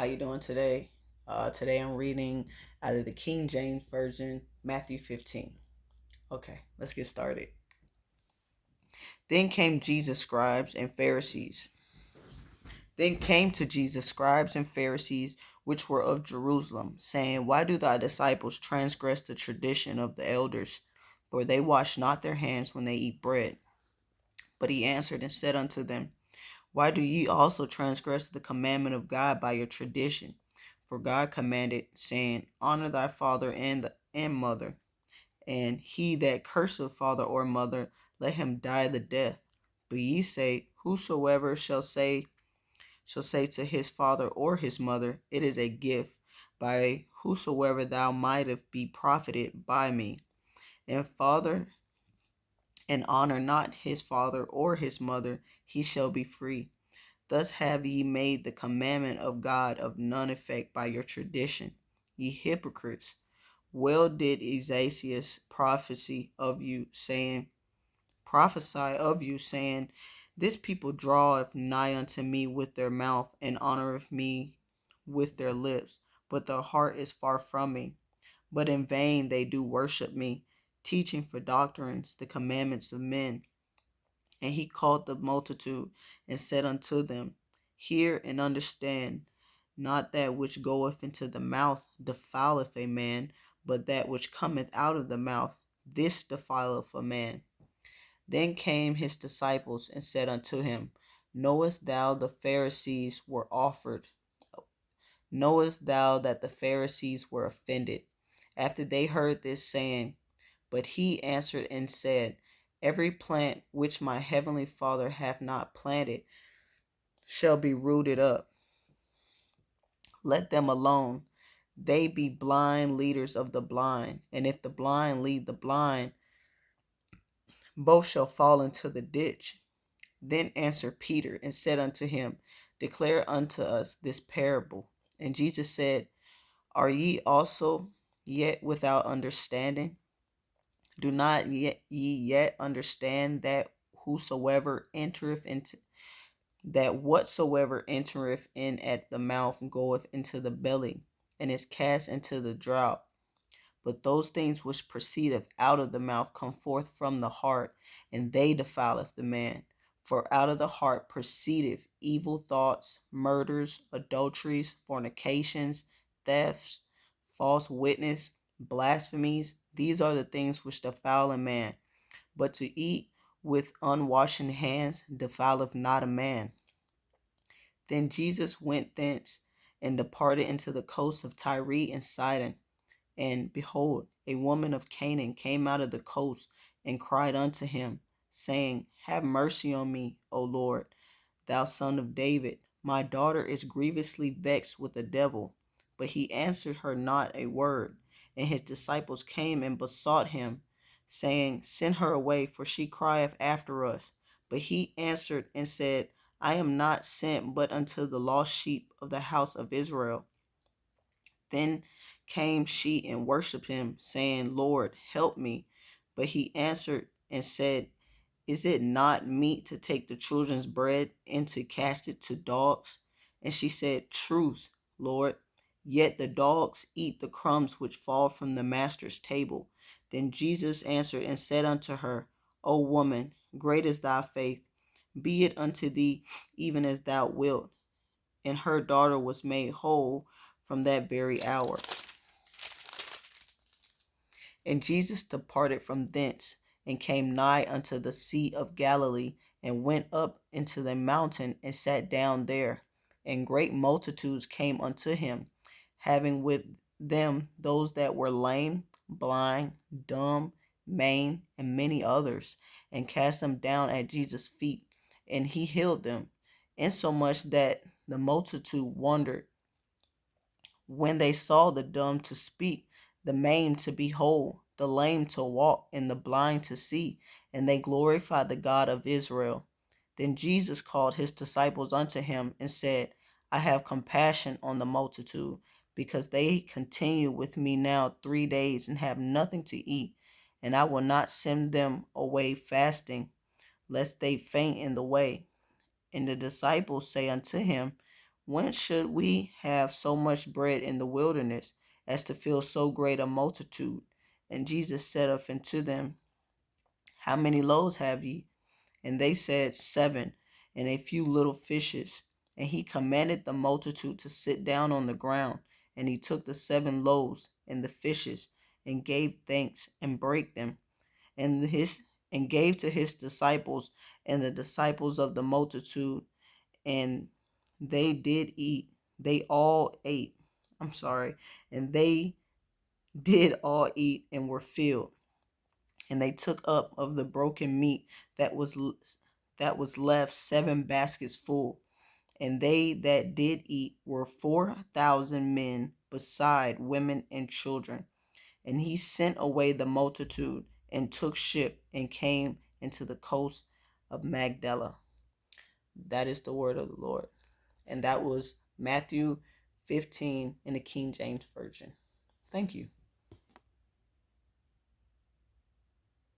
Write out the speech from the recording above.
How you doing today? Today I'm reading out of the King James Version, Matthew 15. Okay, let's get started. Then came Jesus scribes and Pharisees. Then came to Jesus scribes and Pharisees which were of Jerusalem, saying, Why do thy disciples transgress the tradition of the elders? For they wash not their hands when they eat bread. But he answered and said unto them, Why do ye also transgress the commandment of God by your tradition? For God commanded, saying, Honor thy father and mother, and he that curseth father or mother, let him die the death. But ye say, Whosoever shall say to his father or his mother, It is a gift, by whosoever thou mightest be profited by me, and father and honor not his father or his mother, he shall be free. Thus have ye made the commandment of God of none effect by your tradition, ye hypocrites. Well did Isaiah prophesy of you, saying, This people draweth nigh unto me with their mouth, and honoreth me with their lips, but their heart is far from me. But in vain they do worship me, teaching for doctrines the commandments of men. And he called the multitude, and said unto them, Hear and understand. Not that which goeth into the mouth defileth a man, but that which cometh out of the mouth, this defileth a man. Then came his disciples, and said unto him, Knowest thou that the Pharisees were offended, after they heard this saying? But he answered and said, Every plant which my heavenly Father hath not planted shall be rooted up. Let them alone. They be blind leaders of the blind. And if the blind lead the blind, both shall fall into the ditch. Then answered Peter and said unto him, Declare unto us this parable. And Jesus said, Are ye also yet without understanding? Do not ye yet understand that whatsoever entereth in at the mouth goeth into the belly, and is cast into the draught? But those things which proceedeth out of the mouth come forth from the heart, and they defileth the man. For out of the heart proceedeth evil thoughts, murders, adulteries, fornications, thefts, false witness, blasphemies. These are the things which defile a man. But to eat with unwashen hands defileth not a man. Then Jesus went thence, and departed into the coast of Tyre and Sidon. And behold, a woman of Canaan came out of the coast, and cried unto him, saying, Have mercy on me, O Lord, thou son of David. My daughter is grievously vexed with the devil. But he answered her not a word. And his disciples came and besought him, saying, Send her away, for she crieth after us. But he answered and said, I am not sent but unto the lost sheep of the house of Israel. Then came she and worshipped him, saying, Lord, help me. But he answered and said, Is it not meet to take the children's bread and to cast it to dogs? And she said, Truth, Lord. Yet the dogs eat the crumbs which fall from the master's table. Then Jesus answered and said unto her, O woman, great is thy faith. Be it unto thee even as thou wilt. And her daughter was made whole from that very hour. And Jesus departed from thence, and came nigh unto the sea of Galilee, and went up into the mountain, and sat down there. And great multitudes came unto him, having with them those that were lame, blind, dumb, maimed, and many others, and cast them down at Jesus' feet, and he healed them, insomuch that the multitude wondered when they saw the dumb to speak, the maimed to be whole, the lame to walk, and the blind to see, and they glorified the God of Israel. Then Jesus called his disciples unto him, and said, I have compassion on the multitude, because they continue with me now 3 days, and have nothing to eat. And I will not send them away fasting, lest they faint in the way. And the disciples say unto him, Whence should we have so much bread in the wilderness, as to fill so great a multitude? And Jesus said unto them, How many loaves have ye? And they said, 7, and a few little fishes. And he commanded the multitude to sit down on the ground. And he took the 7 loaves and the fishes, and gave thanks, and brake them, and gave to his disciples, and the disciples of the multitude, and they did eat. They all ate. I'm sorry. And they did all eat and were filled. And they took up of the broken meat that was left 7 baskets full. And they that did eat were 4,000 men, beside women and children. And he sent away the multitude, and took ship, and came into the coast of Magdala. That is the word of the Lord. And that was Matthew 15 in the King James Version. Thank you.